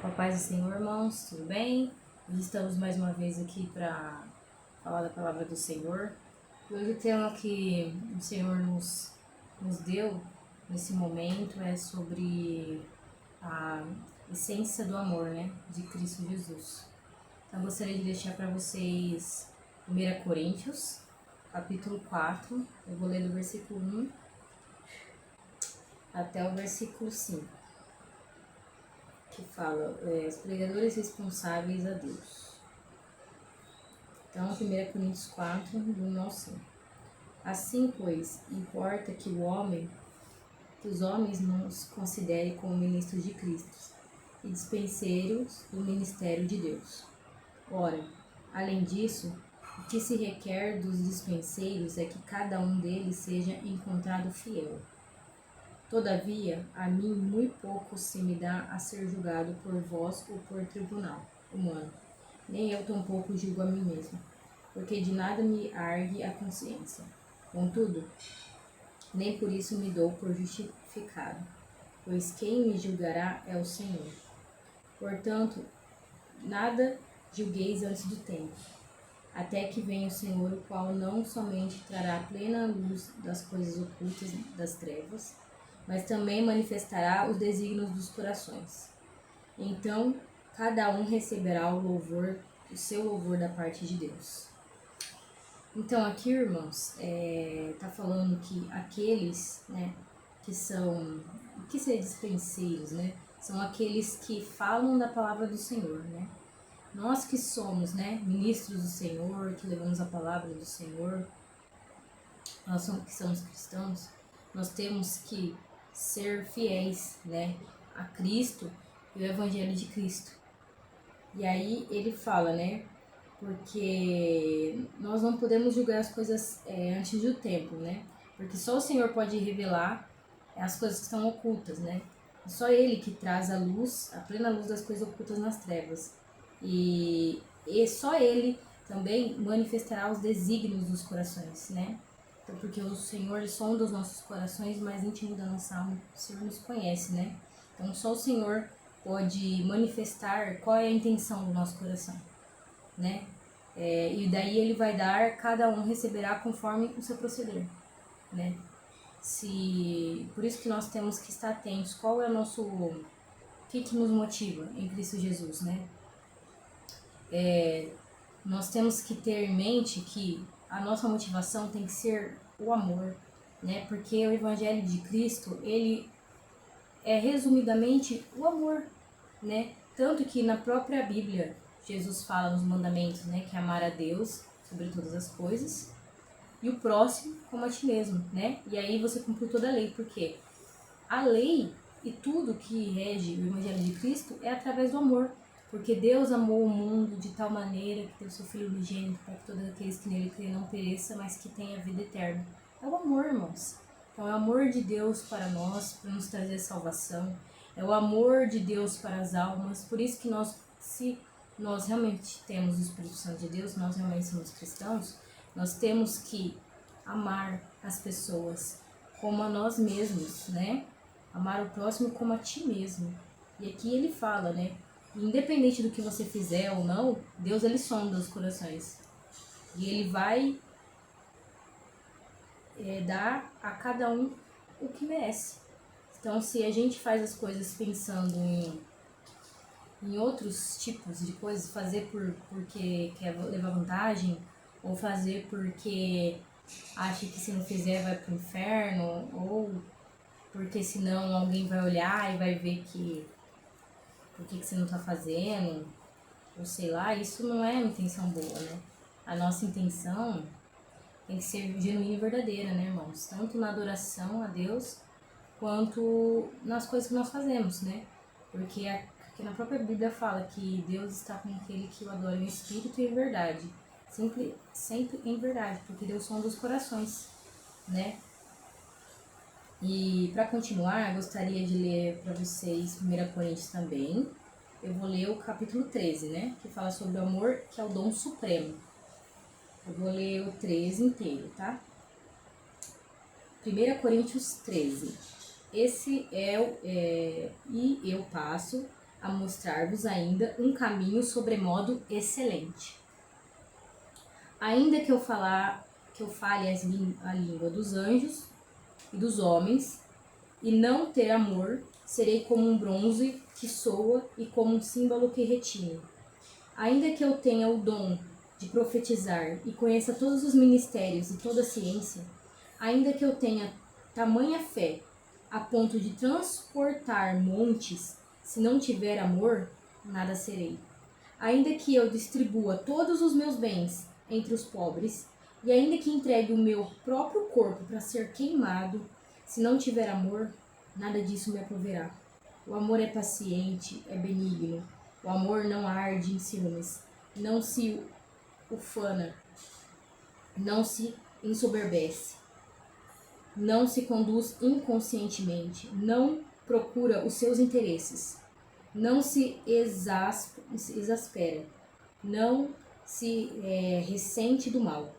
Com a paz do Senhor, irmãos, tudo bem? Hoje estamos mais uma vez aqui para falar da palavra do Senhor. Hoje o tema que o Senhor nos deu nesse momento é sobre a essência do amor, né, de Cristo Jesus. Então eu gostaria de deixar para vocês 1 Coríntios, capítulo 4, eu vou ler do versículo 1 até o versículo 5. Que fala os pregadores responsáveis a Deus. Então, 1 Coríntios 4, do 1 ao 5. Assim, pois, importa que os homens nos considerem como ministros de Cristo e dispenseiros do ministério de Deus. Ora, além disso, o que se requer dos dispenseiros é que cada um deles seja encontrado fiel. Todavia, a mim muito pouco se me dá a ser julgado por vós ou por tribunal humano, nem eu tampouco julgo a mim mesmo, porque de nada me argue a consciência. Contudo, nem por isso me dou por justificado, pois quem me julgará é o Senhor. Portanto, nada julgueis antes do tempo, até que venha o Senhor, o qual não somente trará plena luz das coisas ocultas das trevas, mas também manifestará os desígnios dos corações. Então, cada um receberá o seu louvor da parte de Deus. Então, aqui, irmãos, tá falando que aqueles, né, que são, o que são dispenseiros, né, são aqueles que falam da palavra do Senhor, né. Nós que somos, né, ministros do Senhor, que levamos a palavra do Senhor, nós que somos cristãos, nós temos que ser fiéis, né, a Cristo e o Evangelho de Cristo. E aí ele fala, né, porque nós não podemos julgar as coisas antes do tempo, né, porque só o Senhor pode revelar as coisas que estão ocultas, né, só Ele que traz a luz, a plena luz das coisas ocultas nas trevas. E só Ele também manifestará os desígnios dos corações, né. Então, porque o Senhor sonda os nossos corações mais íntimo da nossa alma, o Senhor nos conhece, né? Então, só o Senhor pode manifestar qual é a intenção do nosso coração, né? E daí Ele vai dar, cada um receberá conforme o seu proceder, né? Por isso que nós temos que estar atentos, qual é o que nos motiva em Cristo Jesus, né? Nós temos que ter em mente que a nossa motivação tem que ser o amor, né? Porque o Evangelho de Cristo, ele é resumidamente o amor, né? Tanto que na própria Bíblia, Jesus fala nos mandamentos, né? Que é amar a Deus sobre todas as coisas e o próximo como a ti mesmo, né? E aí você cumpriu toda a lei, porque a lei e tudo que rege o Evangelho de Cristo é através do amor. Porque Deus amou o mundo de tal maneira que deu seu Filho unigênito para que todos aqueles que nele creem não pereçam, mas que tenham a vida eterna. É o amor, irmãos. Então é o amor de Deus para nós, para nos trazer salvação. É o amor de Deus para as almas. Por isso que se nós realmente temos o Espírito Santo de Deus, nós realmente somos cristãos, nós temos que amar as pessoas como a nós mesmos, né? Amar o próximo como a ti mesmo. E aqui ele fala, né? Independente do que você fizer ou não, Deus ele sonda os corações. E ele vai dar a cada um o que merece. Então, se a gente faz as coisas pensando em outros tipos de coisas, fazer porque quer levar vantagem, ou fazer porque acha que se não fizer vai pro inferno, ou porque senão alguém vai olhar e vai ver que por que você não tá fazendo, ou sei lá, isso não é uma intenção boa, né? A nossa intenção tem que ser genuína e verdadeira, né, irmãos? Tanto na adoração a Deus, quanto nas coisas que nós fazemos, né? Porque aqui na própria Bíblia fala que Deus está com aquele que o adora em espírito e em verdade. Sempre em verdade, porque Deus sonda os corações, né? E para continuar, gostaria de ler para vocês 1 Coríntios também. Eu vou ler o capítulo 13, né? Que fala sobre o amor, que é o dom supremo. Eu vou ler o 13 inteiro, tá? 1 Coríntios 13. E eu passo a mostrar-vos ainda um caminho sobremodo excelente. Ainda que eu fale a língua dos anjos e dos homens, e não ter amor, serei como um bronze que soa e como um símbolo que retine. Ainda que eu tenha o dom de profetizar e conheça todos os ministérios e toda a ciência, ainda que eu tenha tamanha fé a ponto de transportar montes, se não tiver amor, nada serei. Ainda que eu distribua todos os meus bens entre os pobres, e ainda que entregue o meu próprio corpo para ser queimado, se não tiver amor, nada disso me aproverá. O amor é paciente, é benigno. O amor não arde em ciúmes, não se ufana, não se ensoberbece, não se conduz inconscientemente, não procura os seus interesses, não se exaspera, não se ressente do mal,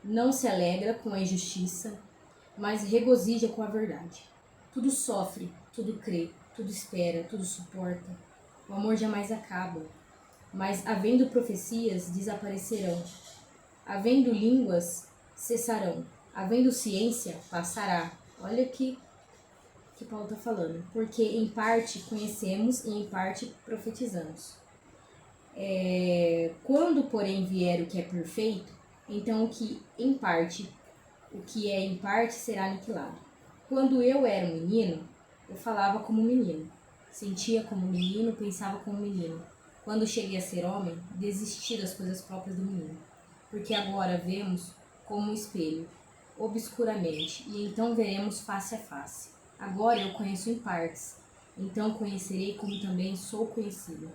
não se alegra com a injustiça, mas regozija com a verdade. Tudo sofre, tudo crê, tudo espera, tudo suporta. O amor jamais acaba, mas havendo profecias, desaparecerão. Havendo línguas, cessarão. Havendo ciência, passará. Olha que Paulo está falando. Porque em parte conhecemos e em parte profetizamos. Quando, porém, vier o que é perfeito, então o que é em parte será aniquilado. Quando eu era um menino, eu falava como menino, sentia como menino, pensava como menino. Quando cheguei a ser homem, desisti das coisas próprias do menino. Porque agora vemos como um espelho, obscuramente, e então veremos face a face. Agora eu conheço em partes, então conhecerei como também sou conhecido.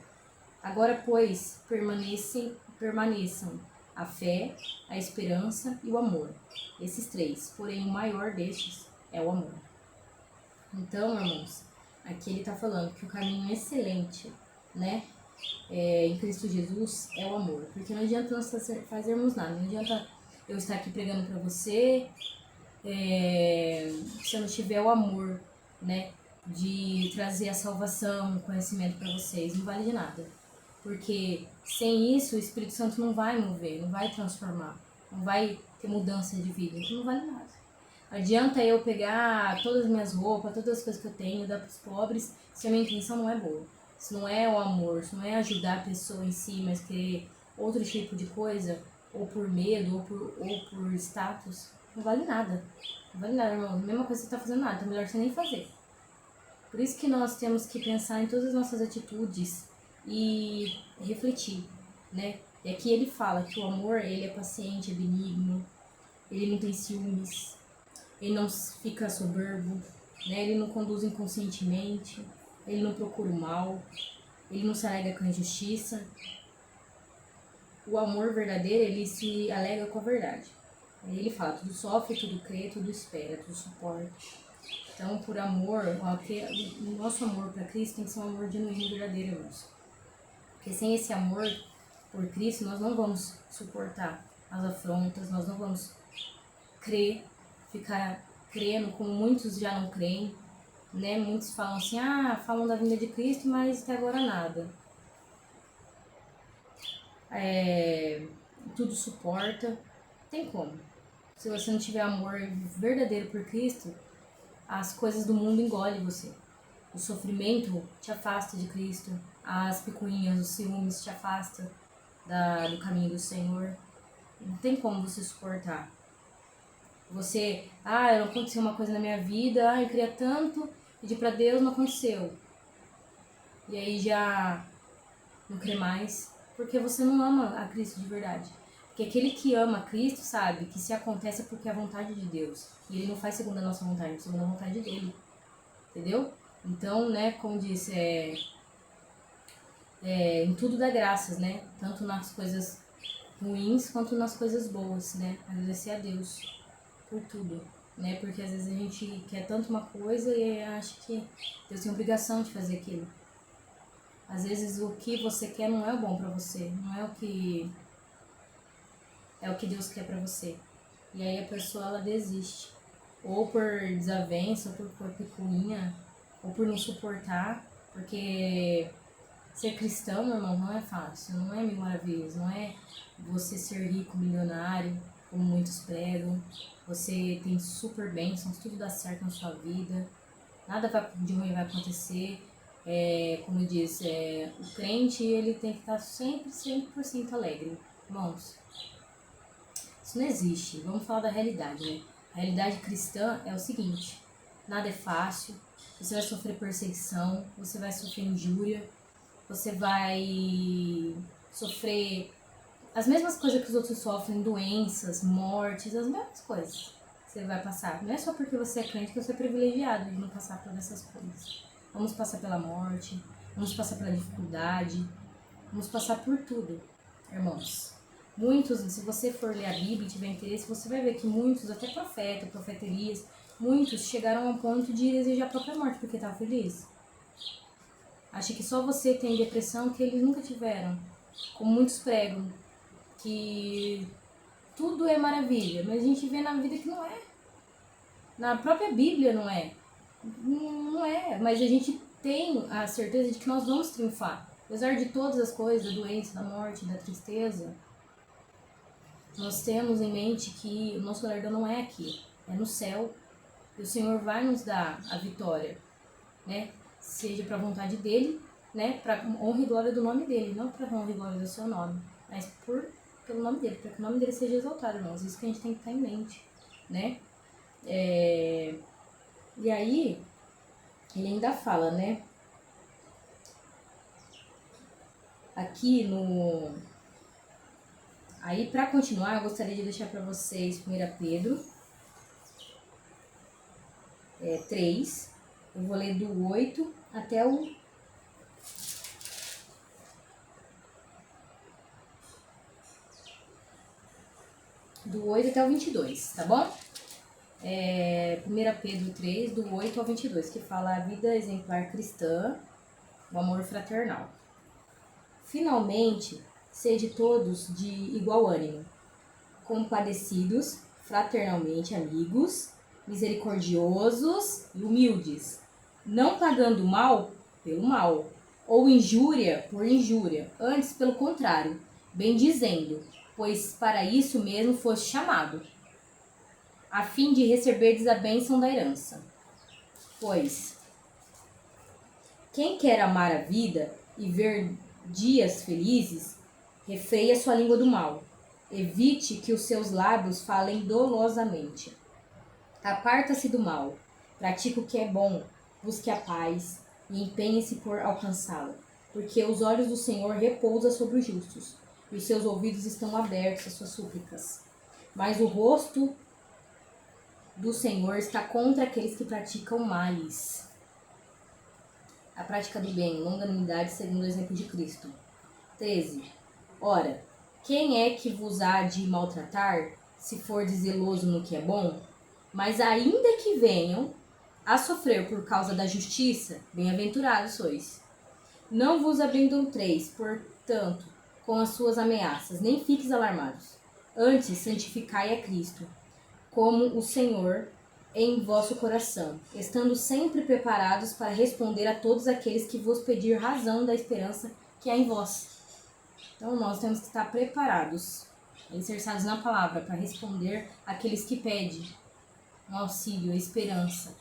Agora, pois, permaneçam a fé, a esperança e o amor. Esses três, porém o maior destes é o amor. Então, irmãos, aqui ele está falando que o caminho excelente, né, em Cristo Jesus é o amor. Porque não adianta nós fazermos nada, não adianta eu estar aqui pregando para você se eu não tiver o amor, né, de trazer a salvação, o conhecimento para vocês, não vale de nada. Porque sem isso o Espírito Santo não vai mover, não vai transformar, não vai ter mudança de vida, então não vale nada. Adianta eu pegar todas as minhas roupas, todas as coisas que eu tenho, dar para os pobres, se a minha intenção não é boa. Se não é o amor, se não é ajudar a pessoa em si, mas querer outro tipo de coisa, ou por medo, ou por status, não vale nada. Não vale nada, irmão. A mesma coisa que você está fazendo nada, então é melhor você nem fazer. Por isso que nós temos que pensar em todas as nossas atitudes e refletir, né? E aqui ele fala que o amor, ele é paciente, é benigno, ele não tem ciúmes, ele não fica soberbo, né? Ele não conduz inconscientemente, ele não procura o mal, ele não se alega com a injustiça. O amor verdadeiro, ele se alega com a verdade. Aí ele fala, tudo sofre, tudo crê, tudo espera, tudo suporta. Então, por amor, o nosso amor para Cristo tem que ser um amor genuíno e verdadeiro, irmãos. Porque sem esse amor por Cristo, nós não vamos suportar as afrontas, nós não vamos ficar crendo como muitos já não creem, né? Muitos falam assim, falam da vinda de Cristo, mas até agora nada. Tudo suporta, tem como. Se você não tiver amor verdadeiro por Cristo, as coisas do mundo engolem você. O sofrimento te afasta de Cristo, as picuinhas, os ciúmes te afastam do caminho do Senhor. Não tem como você suportar. Você, não aconteceu uma coisa na minha vida, eu queria tanto, pedir pra Deus, não aconteceu. E aí já não crê mais, porque você não ama a Cristo de verdade. Porque aquele que ama a Cristo sabe que se acontece é porque é a vontade de Deus. E ele não faz segundo a nossa vontade, segundo a vontade dele. Entendeu? Então, né, como disse, em tudo dá graças, né? Tanto nas coisas ruins quanto nas coisas boas, né? Agradecer a Deus por tudo, né? Porque às vezes a gente quer tanto uma coisa e acha que Deus tem obrigação de fazer aquilo. Às vezes o que você quer não é o bom pra você, não é o que Deus quer pra você. E aí a pessoa, ela desiste. Ou por desavença, ou por picuinha, ou por não suportar, porque Ser cristão, meu irmão, não é fácil, não é mil maravilhas, não é você ser rico, milionário, como muitos pregam, você tem super bênçãos, tudo dá certo na sua vida, nada de ruim vai acontecer. Como eu disse, o crente ele tem que estar sempre 100% alegre. Irmãos, isso não existe. Vamos falar da realidade, né? A realidade cristã é o seguinte: nada é fácil, você vai sofrer perseguição, você vai sofrer injúria, você vai sofrer as mesmas coisas que os outros sofrem, doenças, mortes, as mesmas coisas você vai passar. Não é só porque você é crente que você é privilegiado de não passar por essas coisas. Vamos passar pela morte, vamos passar pela dificuldade, vamos passar por tudo, irmãos. Muitos, se você for ler a Bíblia e tiver interesse, você vai ver que muitos, até profeta Elias, muitos chegaram ao ponto de desejar a própria morte porque estavam felizes. Acha que só você tem depressão que eles nunca tiveram. Como muitos pregam, que tudo é maravilha, mas a gente vê na vida que não é. Na própria Bíblia não é. Não é, mas a gente tem a certeza de que nós vamos triunfar. Apesar de todas as coisas, da doença, da morte, da tristeza, nós temos em mente que o nosso galardão não é aqui, é no céu. E o Senhor vai nos dar a vitória, né? Seja para a vontade dele, né? Para honra e glória do nome dele, não para honra e glória do seu nome, mas pelo nome dele, para que o nome dele seja exaltado, irmãos. Isso que a gente tem que estar em mente, né? E aí, ele ainda fala, né? Aqui no... Aí, para continuar, eu gostaria de deixar para vocês 1 Pedro 3. Eu vou ler do 8 até o... do 8 até o 22, tá bom? 1 Pedro 3, do 8 ao 22, que fala a vida exemplar cristã, o amor fraternal. Finalmente, sede todos de igual ânimo, compadecidos, fraternalmente amigos, misericordiosos e humildes, não pagando mal pelo mal, ou injúria por injúria, antes pelo contrário, bendizendo, pois para isso mesmo foste chamado, a fim de receberdes a bênção da herança. Pois quem quer amar a vida e ver dias felizes, refreia sua língua do mal. Evite que os seus lábios falem dolosamente. Aparta-se do mal, pratique o que é bom, busque a paz e empenhe-se por alcançá-la, porque os olhos do Senhor repousam sobre os justos, e os seus ouvidos estão abertos às suas súplicas. Mas o rosto do Senhor está contra aqueles que praticam males. A prática do bem, longanimidade segundo o exemplo de Cristo. 13. Ora, quem é que vos há de maltratar, se for zeloso no que é bom? Mas ainda que venham a sofrer por causa da justiça, bem-aventurados sois. Não vos amedronteis, portanto, com as suas ameaças, nem fiques alarmados. Antes, santificai a Cristo, como o Senhor em vosso coração, estando sempre preparados para responder a todos aqueles que vos pedir razão da esperança que há em vós. Então, nós temos que estar preparados, alicerçados na palavra, para responder àqueles que pedem um auxílio, a esperança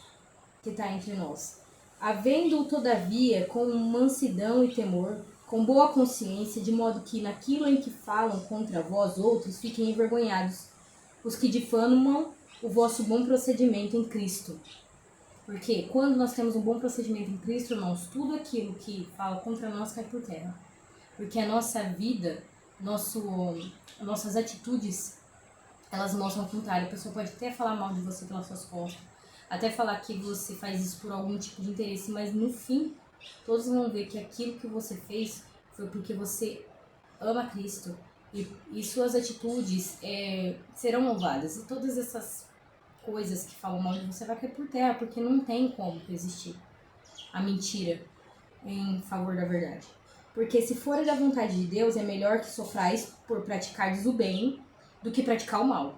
que está entre nós. Havendo, todavia, com mansidão e temor, com boa consciência, de modo que naquilo em que falam contra vós outros, fiquem envergonhados os que difamam o vosso bom procedimento em Cristo. Porque quando nós temos um bom procedimento em Cristo, irmãos, tudo aquilo que fala contra nós cai por terra. Porque a nossa vida, nossas atitudes, elas mostram o contrário. A pessoa pode até falar mal de você pelas suas costas, até falar que você faz isso por algum tipo de interesse, mas no fim, todos vão ver que aquilo que você fez foi porque você ama Cristo. E suas atitudes serão louvadas. E todas essas coisas que falam mal de você vai cair por terra, porque não tem como existir a mentira em favor da verdade. Porque se for da vontade de Deus, é melhor que sofrais por praticardes o bem do que praticar o mal.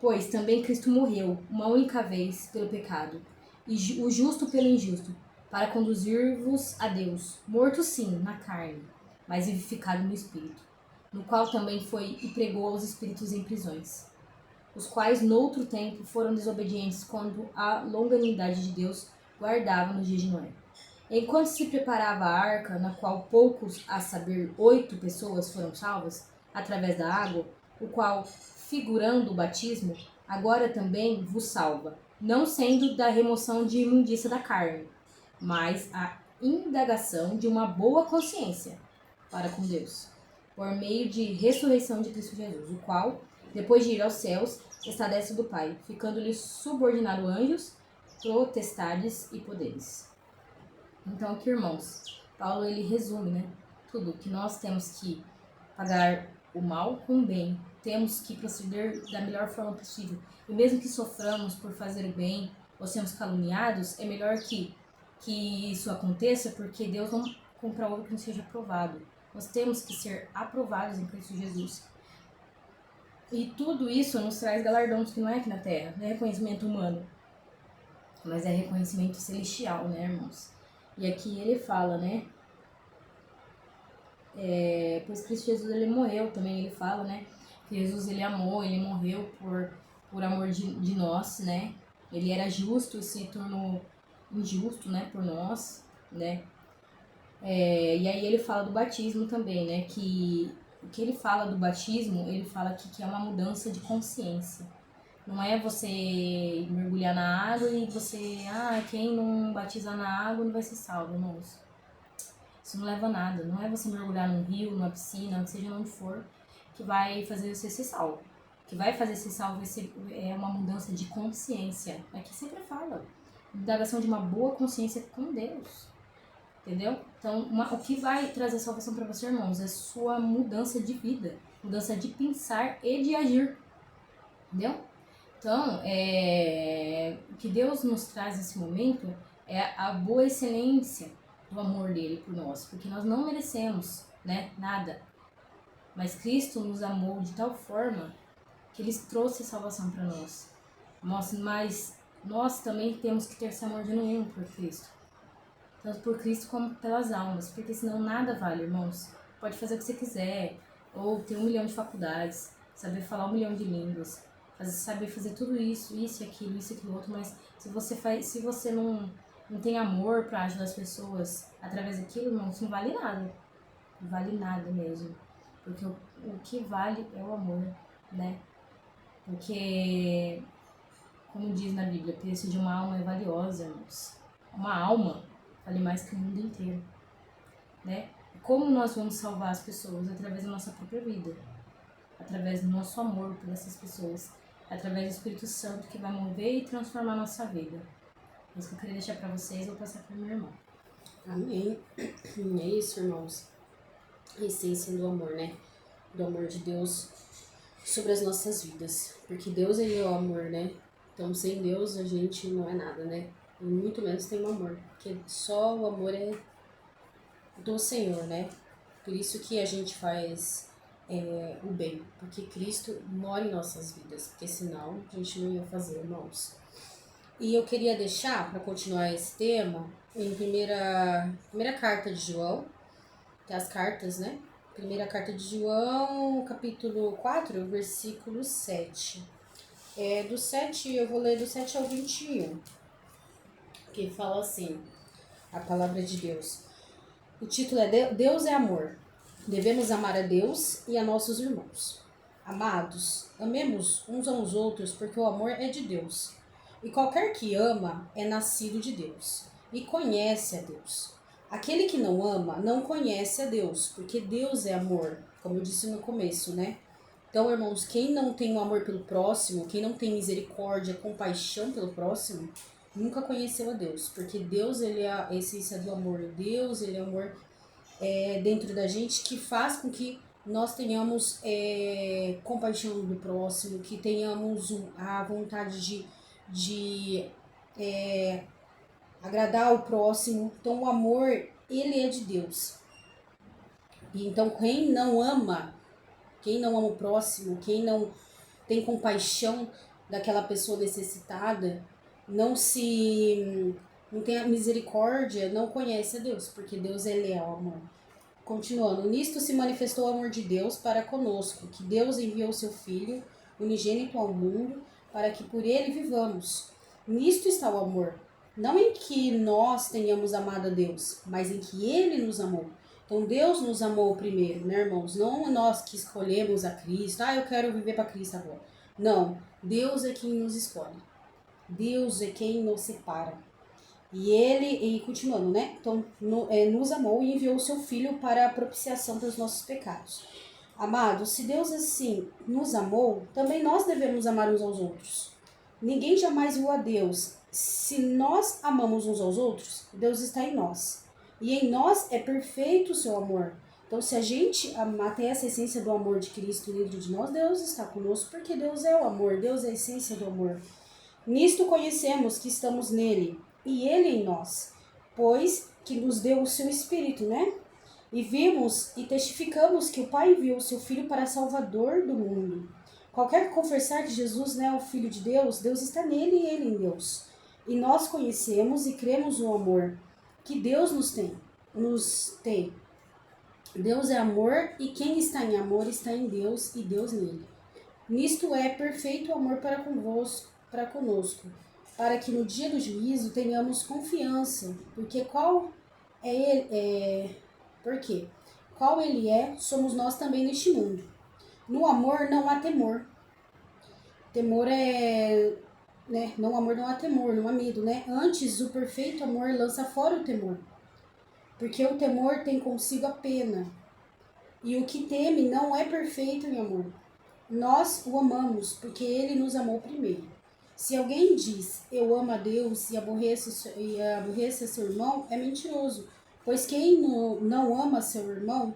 Pois também Cristo morreu uma única vez pelo pecado, e o justo pelo injusto, para conduzir-vos a Deus, morto sim, na carne, mas vivificado no Espírito, no qual também foi e pregou aos espíritos em prisões, os quais noutro tempo foram desobedientes quando a longanimidade de Deus guardava no dia de Noé. Enquanto se preparava a arca, na qual poucos, a saber, 8 pessoas foram salvas, através da água, o qual, figurando o batismo, agora também vos salva, não sendo da remoção de imundícia da carne, mas a indagação de uma boa consciência para com Deus, por meio de ressurreição de Cristo Jesus, o qual, depois de ir aos céus, está à destra do Pai, ficando-lhe subordinado anjos, potestades e poderes. Então, aqui, irmãos, Paulo ele resume, né, tudo que nós temos que pagar o mal com o bem, temos que proceder da melhor forma possível. E mesmo que soframos por fazer o bem ou sermos caluniados, é melhor que isso aconteça, porque Deus não comprova que não seja aprovado. Nós temos que ser aprovados em Cristo Jesus. E tudo isso nos traz galardões que não é aqui na Terra, não é reconhecimento humano, mas é reconhecimento celestial, né, irmãos? E aqui ele fala, né? Pois Cristo Jesus ele morreu também, ele fala, né? Que Jesus ele amou, ele morreu por amor de nós, né? Ele era justo e se tornou injusto, né? Por nós, né? E aí ele fala do batismo também, né? Que o que ele fala do batismo, ele fala que é uma mudança de consciência. Não é você mergulhar na água e você, quem não batizar na água não vai ser salvo, irmãos. Isso não leva a nada. Não é você mergulhar num rio, numa piscina, seja onde for, que vai fazer você ser salvo. O que vai fazer ser salvo é uma mudança de consciência. Aqui sempre fala. Indagação de uma boa consciência com Deus. Entendeu? Então, o que vai trazer salvação para você, irmãos, é sua mudança de vida. Mudança de pensar e de agir. Entendeu? Então, o que Deus nos traz nesse momento é a boa excelência do amor dele por nós, porque nós não merecemos, né, nada. Mas Cristo nos amou de tal forma que ele trouxe a salvação para nós. Mas nós também temos que ter esse amor genuíno por Cristo. Tanto por Cristo como pelas almas, porque senão nada vale, irmãos. Pode fazer o que você quiser, ou ter 1 milhão de faculdades, saber falar 1 milhão de línguas, saber fazer tudo isso e aquilo outro, mas se você não tem amor para ajudar as pessoas através daquilo, irmão, isso não vale nada. Não vale nada mesmo. Porque o que vale é o amor, né? Porque, como diz na Bíblia, o preço de uma alma é valiosa, irmãos. Uma alma vale mais que o mundo inteiro, né? Como nós vamos salvar as pessoas? Através da nossa própria vida. Através do nosso amor por essas pessoas. Através do Espírito Santo que vai mover e transformar a nossa vida. É isso que eu queria deixar para vocês, vou passar para o meu irmão. Amém. É isso, irmãos. A essência do amor, né? Do amor de Deus sobre as nossas vidas. Porque Deus, ele é o amor, né? Então, sem Deus, a gente não é nada, né? E muito menos tem o amor. Porque só o amor é do Senhor, né? Por isso que a gente faz o bem. Porque Cristo mora em nossas vidas. Porque senão a gente não ia fazer, irmãos. E eu queria deixar, para continuar esse tema, em primeira carta de João, que é as cartas, né? Primeira carta de João, capítulo 4, versículo 7. Do 7, eu vou ler do 7 ao 21, que fala assim, a palavra de Deus. O título é Deus é amor. Devemos amar a Deus e a nossos irmãos. Amados, amemos uns aos outros, porque o amor é de Deus. E qualquer que ama é nascido de Deus e conhece a Deus. Aquele que não ama não conhece a Deus, porque Deus é amor, como eu disse no começo, né? Então, irmãos, quem não tem o amor pelo próximo, quem não tem misericórdia, compaixão pelo próximo, nunca conheceu a Deus, porque Deus, ele é a essência do amor. Deus, ele é o amor dentro da gente, que faz com que nós tenhamos compaixão do próximo, que tenhamos a vontade de agradar ao próximo. Então o amor, ele é de Deus. E então quem não ama o próximo, quem não tem compaixão daquela pessoa necessitada, não se não tem a misericórdia, não conhece a Deus, porque Deus ele é o amor. Continuando, nisto se manifestou o amor de Deus para conosco, que Deus enviou seu Filho, unigênito ao mundo, para que por ele vivamos. Nisto está o amor, não em que nós tenhamos amado a Deus, mas em que ele nos amou. Então Deus nos amou primeiro, né, irmãos? Não nós que escolhemos a Cristo, eu quero viver para Cristo agora. Não, Deus é quem nos escolhe. Deus é quem nos separa. E continuando, né? Então, nos amou e enviou o seu Filho para a propiciação dos nossos pecados. Amados, se Deus assim nos amou, também nós devemos amar uns aos outros. Ninguém jamais viu a Deus. Se nós amamos uns aos outros, Deus está em nós. E em nós é perfeito o seu amor. Então, se a gente tem essa essência do amor de Cristo dentro de nós, Deus está conosco, porque Deus é o amor, Deus é a essência do amor. Nisto conhecemos que estamos nele, e ele em nós, pois que nos deu o seu Espírito, né? E vimos e testificamos que o Pai enviou o seu Filho para Salvador do mundo. Qualquer que confessar que Jesus é o Filho de Deus, Deus está nele e ele em Deus. E nós conhecemos e cremos no amor que Deus nos tem. Deus é amor e quem está em amor está em Deus e Deus nele. Nisto é perfeito o amor para conosco, para que no dia do juízo tenhamos confiança, porque qual ele é, somos nós também neste mundo. No amor não há temor. Temor no amor não há temor, não há medo, né? Antes, o perfeito amor lança fora o temor, porque o temor tem consigo a pena, e o que teme não é perfeito em amor. Nós o amamos, porque ele nos amou primeiro. Se alguém diz, eu amo a Deus e aborreço seu irmão, é mentiroso. Pois quem não ama seu irmão,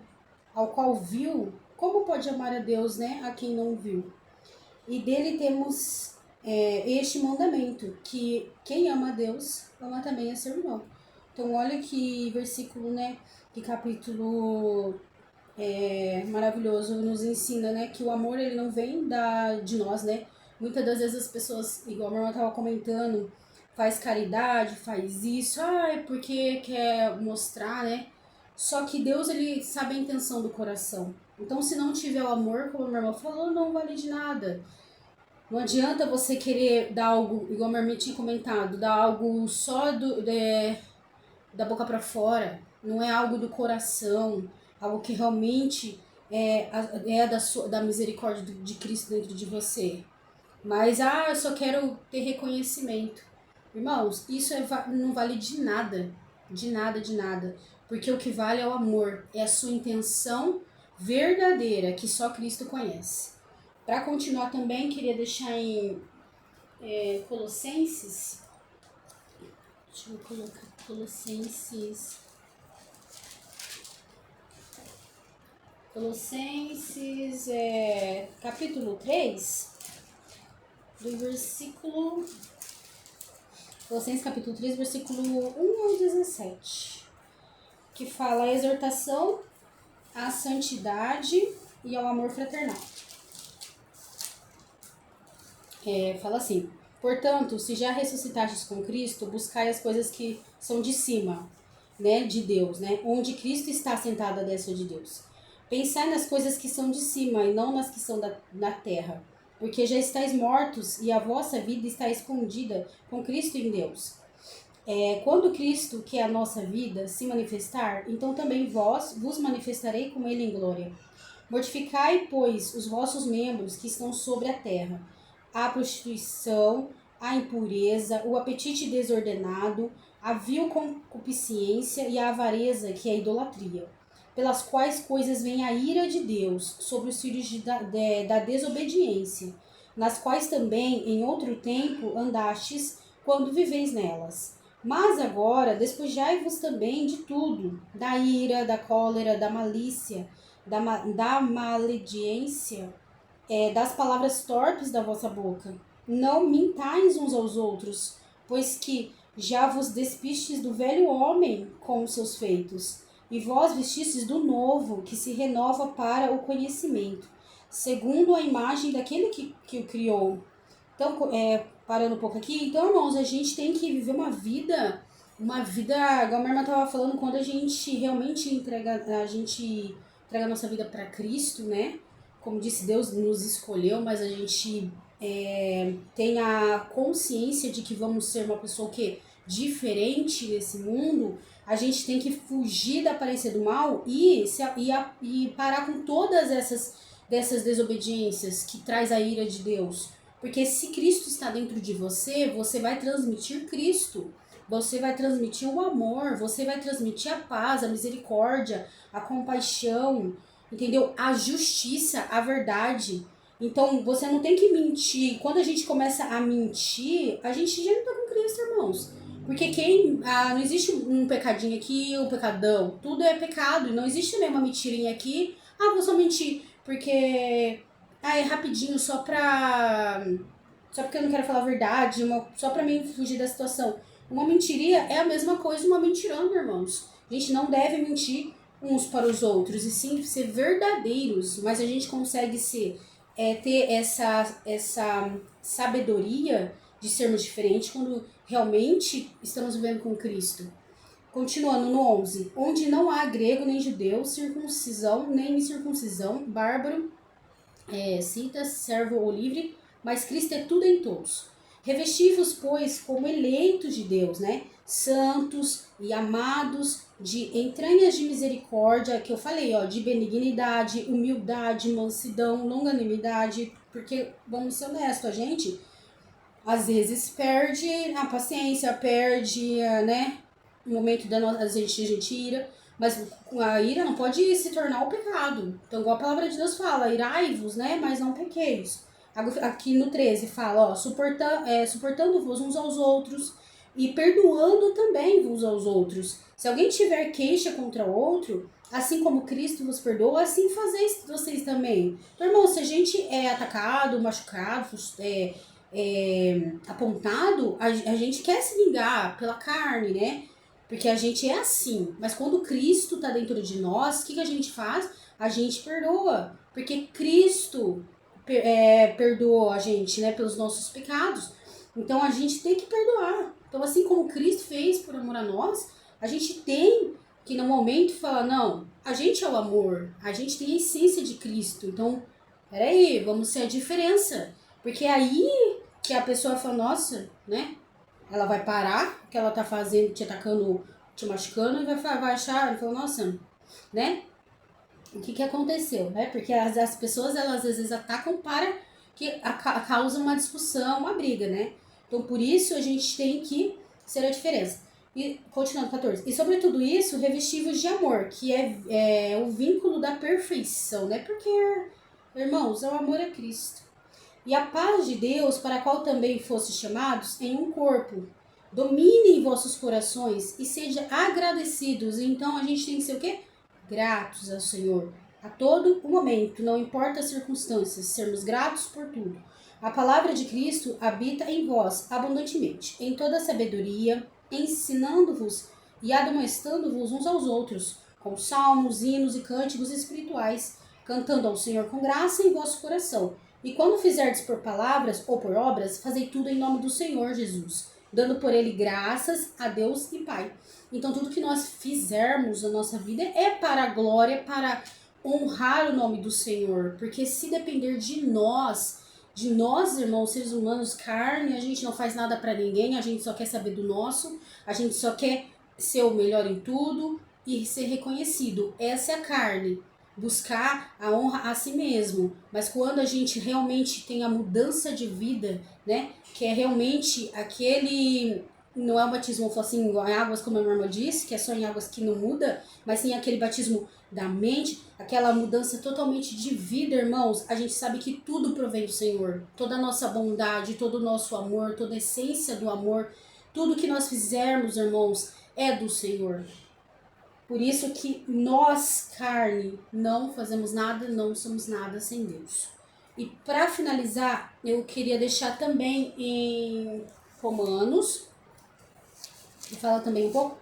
ao qual viu, como pode amar a Deus, né, a quem não viu? E dele temos este mandamento, que quem ama a Deus, ama também a seu irmão. Então olha que versículo, né, que capítulo maravilhoso nos ensina, né, que o amor ele não vem de nós, né? Muitas das vezes as pessoas, igual a minha irmã estava comentando, faz caridade, faz isso, é porque quer mostrar, né? Só que Deus, ele sabe a intenção do coração. Então, se não tiver o amor, como a minha irmã falou, não vale de nada. Não adianta você querer dar algo, igual a minha irmã tinha comentado, dar algo só da boca para fora. Não é algo do coração, algo que realmente da misericórdia de Cristo dentro de você. Mas, eu só quero ter reconhecimento. Irmãos, isso não vale de nada. De nada, de nada. Porque o que vale é o amor. É a sua intenção verdadeira, que só Cristo conhece. Para continuar também, queria deixar em Colossenses. Deixa eu colocar Colossenses, capítulo 3. Do versículo... Colossenses capítulo 3, versículo 1 ao 17. Que fala a exortação à santidade e ao amor fraternal. Fala assim: portanto, se já ressuscitastes com Cristo, buscai as coisas que são de cima, né, de Deus, né, onde Cristo está sentado à destra de Deus. Pensai nas coisas que são de cima e não nas que são da terra, porque já estáis mortos e a vossa vida está escondida com Cristo em Deus. Quando Cristo, que é a nossa vida, se manifestar, então também vos manifestarei com ele em glória. Mortificai, pois, os vossos membros que estão sobre a terra, a prostituição, a impureza, o apetite desordenado, a vil concupiscência e a avareza, que é a idolatria, pelas quais coisas vem a ira de Deus sobre os filhos da desobediência, nas quais também em outro tempo andastes quando viveis nelas. Mas agora despojai-vos também de tudo, da ira, da cólera, da malícia, da maledicência, das palavras torpes da vossa boca. Não mintais uns aos outros, pois que já vos despistes do velho homem com os seus feitos, e vós vestistes do novo, que se renova para o conhecimento, segundo a imagem daquele que o criou. Então, parando um pouco aqui, então, irmãos, a gente tem que viver uma vida uma vida, igual a minha irmã estava falando, quando a gente realmente entrega a nossa vida para Cristo, né? Como disse, Deus nos escolheu, mas a gente tem a consciência de que vamos ser uma pessoa que diferente nesse mundo, a gente tem que fugir da aparência do mal e parar com todas dessas desobediências que traz a ira de Deus. Porque se Cristo está dentro de você, você vai transmitir Cristo. Você vai transmitir o amor, você vai transmitir a paz, a misericórdia, a compaixão, entendeu? A justiça, a verdade. Então, você não tem que mentir. Quando a gente começa a mentir, a gente já não tá com Cristo, irmãos. Porque não existe um pecadinho aqui, um pecadão. Tudo é pecado. E não existe também uma mentirinha aqui. Ah, vou só mentir porque... Ah, é rapidinho, só porque eu não quero falar a verdade, só pra mim fugir da situação. Uma mentiria é a mesma coisa uma mentirando, irmãos. A gente não deve mentir uns para os outros, e sim ser verdadeiros. Mas a gente consegue ter essa sabedoria de sermos diferentes quando realmente estamos vivendo com Cristo. Continuando no 11. Onde não há grego nem judeu, circuncisão nem incircuncisão, bárbaro, cita, servo ou livre, mas Cristo é tudo em todos. Revesti-vos, pois, como eleitos de Deus, né? Santos e amados, de entranhas de misericórdia, que eu falei, ó, de benignidade, humildade, mansidão, longanimidade, porque, vamos ser honestos, a gente, às vezes, perde a paciência, perde, né? No momento a gente ira, mas a ira não pode se tornar o pecado. Então, igual a palavra de Deus fala, irai-vos, né, mas não pequeis. Aqui no 13 fala, ó, suportando-vos uns aos outros e perdoando também uns aos outros. Se alguém tiver queixa contra o outro, assim como Cristo vos perdoa, assim fazeis vocês também. Então, irmão, se a gente é atacado, machucado, apontado, a gente quer se vingar pela carne, né? Porque a gente é assim. Mas quando Cristo tá dentro de nós, o que a gente faz? A gente perdoa. Porque Cristo perdoou a gente, né? Pelos nossos pecados. Então a gente tem que perdoar. Então assim como Cristo fez por amor a nós, a gente tem que no momento falar, não, a gente é o amor. A gente tem a essência de Cristo. Então, peraí, vamos ser a diferença. Porque aí que a pessoa fala, nossa, né? Ela vai parar o que ela tá fazendo, te atacando, te machucando, e vai achar, fala, nossa, né? O que aconteceu, né? Porque as pessoas, elas às vezes atacam para que causa uma discussão, uma briga, né? Então, por isso, a gente tem que ser a diferença. E, continuando, 14. E sobre tudo isso, revestivos de amor, que é o vínculo da perfeição, né? Porque, irmãos, o amor é Cristo. E a paz de Deus, para a qual também fostes chamados, em um corpo, domine em vossos corações e sejam agradecidos. Então a gente tem que ser o quê? Gratos ao Senhor. A todo o momento, não importa as circunstâncias, sermos gratos por tudo. A palavra de Cristo habita em vós abundantemente, em toda sabedoria, ensinando-vos e admoestando-vos uns aos outros, com salmos, hinos e cânticos espirituais, cantando ao Senhor com graça em vosso coração. E quando fizerdes por palavras ou por obras, fazei tudo em nome do Senhor Jesus, dando por ele graças a Deus e Pai. Então tudo que nós fizermos na nossa vida é para a glória, para honrar o nome do Senhor. Porque se depender de nós, irmãos, seres humanos, carne, a gente não faz nada para ninguém, a gente só quer saber do nosso, a gente só quer ser o melhor em tudo e ser reconhecido. Essa é a carne. Buscar a honra a si mesmo, mas quando a gente realmente tem a mudança de vida, né, que é realmente aquele, não é o batismo assim, em águas como a minha irmã disse, que é só em águas que não muda, mas sim aquele batismo da mente, aquela mudança totalmente de vida, irmãos, a gente sabe que tudo provém do Senhor, toda a nossa bondade, todo o nosso amor, toda a essência do amor, tudo que nós fizermos, irmãos, é do Senhor. Por isso que nós, carne, não fazemos nada, não somos nada sem Deus. E para finalizar, eu queria deixar também em Romanos, vou falar também um pouco,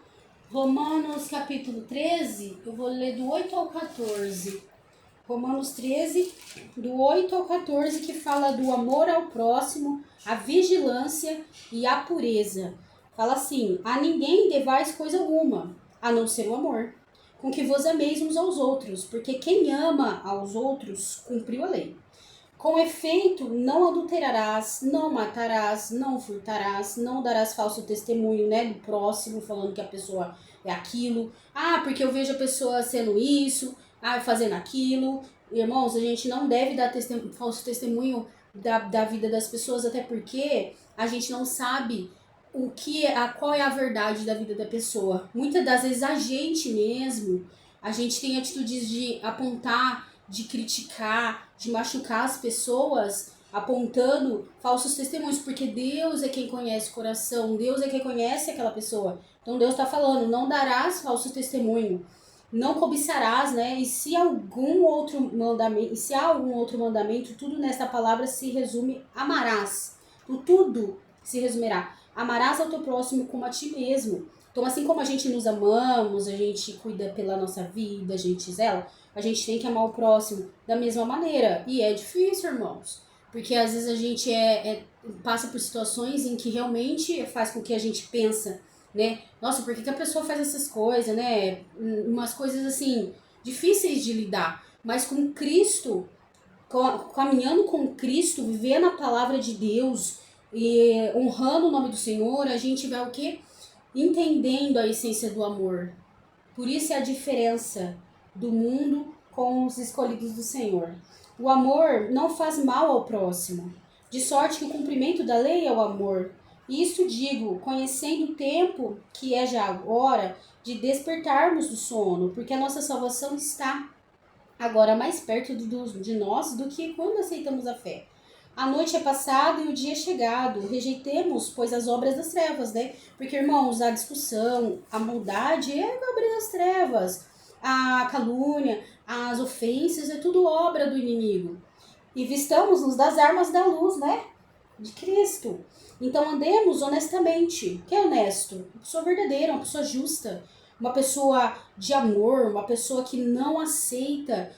Romanos capítulo 13, eu vou ler do 8 ao 14. Romanos 13, do 8 ao 14, que fala do amor ao próximo, a vigilância e a pureza. Fala assim: a ninguém devais coisa alguma, a não ser o amor, com que vos ameis uns aos outros, porque quem ama aos outros cumpriu a lei. Com efeito, não adulterarás, não matarás, não furtarás, não darás falso testemunho, né, do próximo, falando que a pessoa é aquilo. Ah, porque eu vejo a pessoa sendo isso, fazendo aquilo. Irmãos, a gente não deve dar falso testemunho da vida das pessoas, até porque a gente não sabe qual é a verdade da vida da pessoa. Muitas das vezes a gente mesmo, a gente tem atitudes de apontar, de criticar, de machucar as pessoas, apontando falsos testemunhos, porque Deus é quem conhece o coração, Deus é quem conhece aquela pessoa. Então Deus está falando: não darás falso testemunho, não cobiçarás, né? E se há algum outro mandamento, tudo nessa palavra se resume: amarás. O tudo se resumirá: amarás ao teu próximo como a ti mesmo. Então, assim como a gente nos amamos, a gente cuida pela nossa vida, a gente zela, a gente tem que amar o próximo da mesma maneira. E é difícil, irmãos. Porque às vezes a gente passa por situações em que realmente faz com que a gente pensa, né? Nossa, por que a pessoa faz essas coisas, né? Umas coisas assim, difíceis de lidar. Mas com Cristo, caminhando com Cristo, vivendo a palavra de Deus e honrando o nome do Senhor, a gente vai o quê? Entendendo a essência do amor. Por isso é a diferença do mundo com os escolhidos do Senhor. O amor não faz mal ao próximo, de sorte que o cumprimento da lei é o amor. E isto digo, conhecendo o tempo que é já agora de despertarmos do sono, porque a nossa salvação está agora mais perto de nós do que quando aceitamos a fé. A noite é passada e o dia é chegado. Rejeitemos, pois, as obras das trevas, né? Porque, irmãos, a discussão, a maldade é obra das trevas. A calúnia, as ofensas, é tudo obra do inimigo. E vistamos-nos das armas da luz, né? De Cristo. Então andemos honestamente. Quem é honesto? Uma pessoa verdadeira, uma pessoa justa, uma pessoa de amor, uma pessoa que não aceita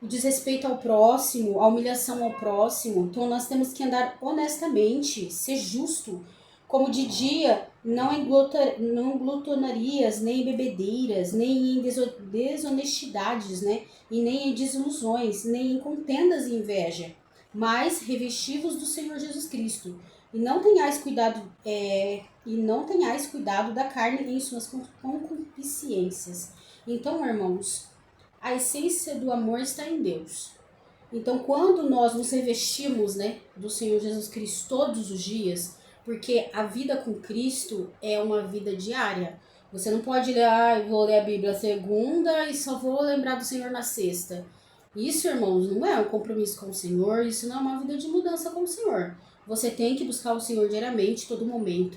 o desrespeito ao próximo, a humilhação ao próximo. Então nós temos que andar honestamente, ser justo. Como de dia, não em glutonarias, nem em bebedeiras, nem em desonestidades, né? E nem em desilusões, nem em contendas e inveja, mas revestivos do Senhor Jesus Cristo. E não tenhais cuidado da carne em suas concupiscências. Então, irmãos, a essência do amor está em Deus. Então, quando nós nos revestimos, né, do Senhor Jesus Cristo todos os dias, porque a vida com Cristo é uma vida diária. Você não pode ler, vou ler a Bíblia segunda e só vou lembrar do Senhor na sexta. Isso, irmãos, não é um compromisso com o Senhor, isso não é uma vida de mudança com o Senhor. Você tem que buscar o Senhor diariamente, todo momento.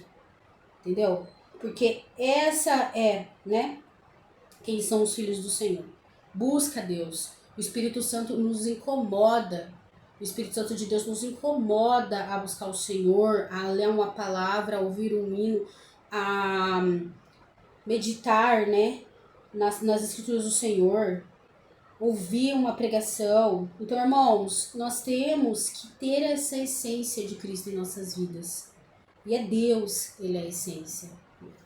Entendeu? Porque essa é, né, quem são os filhos do Senhor. Busca Deus. O Espírito Santo nos incomoda. O Espírito Santo de Deus nos incomoda a buscar o Senhor, a ler uma palavra, a ouvir um hino, a meditar, né, nas escrituras do Senhor, ouvir uma pregação. Então, irmãos, nós temos que ter essa essência de Cristo em nossas vidas. E é Deus, Ele é a essência.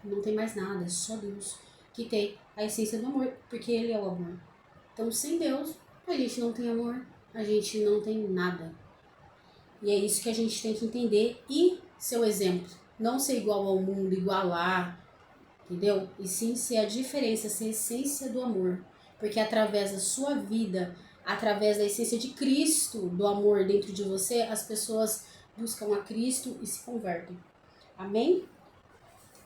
Não tem mais nada, é só Deus que tem a essência do amor, porque Ele é o amor. Então, sem Deus, a gente não tem amor, a gente não tem nada. E é isso que a gente tem que entender e ser o exemplo. Não ser igual ao mundo, igualar, entendeu? E sim ser a diferença, ser a essência do amor. Porque através da sua vida, através da essência de Cristo, do amor dentro de você, as pessoas buscam a Cristo e se convertem. Amém?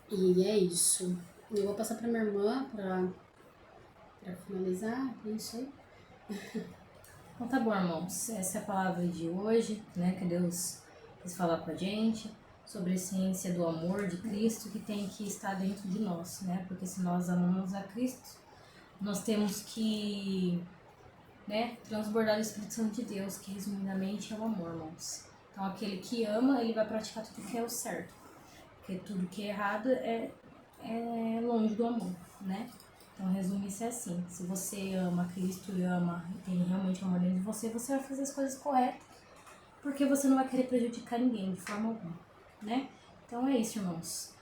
E é isso. Eu vou passar para minha irmã para finalizar. É isso aí. Então tá bom, irmãos. Essa é a palavra de hoje, né? Que Deus quis falar com a gente sobre a essência do amor de Cristo que tem que estar dentro de nós, né? Porque se nós amamos a Cristo, nós temos que, né, transbordar o Espírito Santo de Deus, que resumidamente é o amor, irmãos. Então aquele que ama, ele vai praticar tudo que é o certo. Porque tudo que é errado é longe do amor, né? Então, resume-se assim: se você ama Cristo e ama e tem realmente amor dentro de você, você vai fazer as coisas corretas, porque você não vai querer prejudicar ninguém de forma alguma, né? Então é isso, irmãos.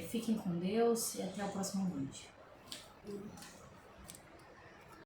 Fiquem com Deus e até o próximo vídeo.